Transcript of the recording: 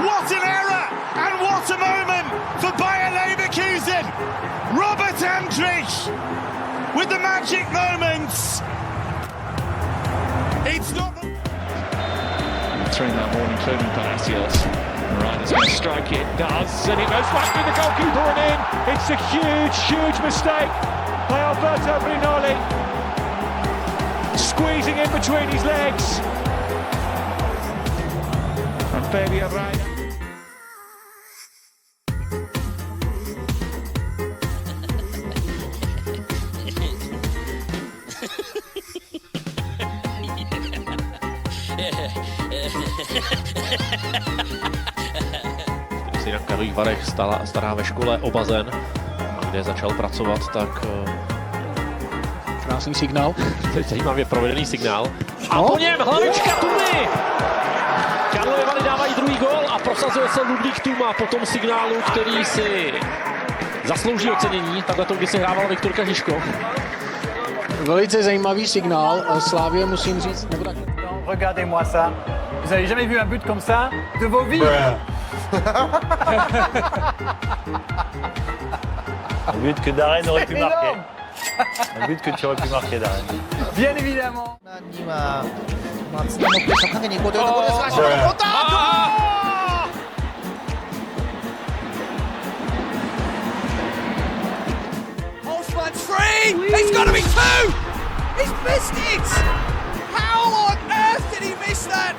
What an error and what a moment for Bayer Leverkusen. Robert Andrich with the magic moments. It's not the... Three that morning, including Palacios. Morales going to strike it, does, and it goes back to the goalkeeper and in. It's a huge, huge mistake by Alberto Brignoli. Squeezing in between his legs. And Fabio Reina. Když si na Karlových Varech stará ve škole o bazén, kde začal pracovat, tak krásný signál. Zajímavě provedený signál. A po něm hlavička Tumy! Karlovy Vary dávají druhý gól a prosazuje se Ludvík Tuma po tom signálu, který si zaslouží ocenění. Takhle to když se hrával Viktor Kažiško. Velice zajímavý signál. Slávě musím říct, nebo tak. Regardez-moi ça. Vous avez jamais vu un but comme ça de vos vies? Un but que Darren aurait pu marquer. Un but que tu aurais pu marquer, Darren. Bien évidemment. Holzman's free! It's got to be two! He's missed it! How on earth did he miss that?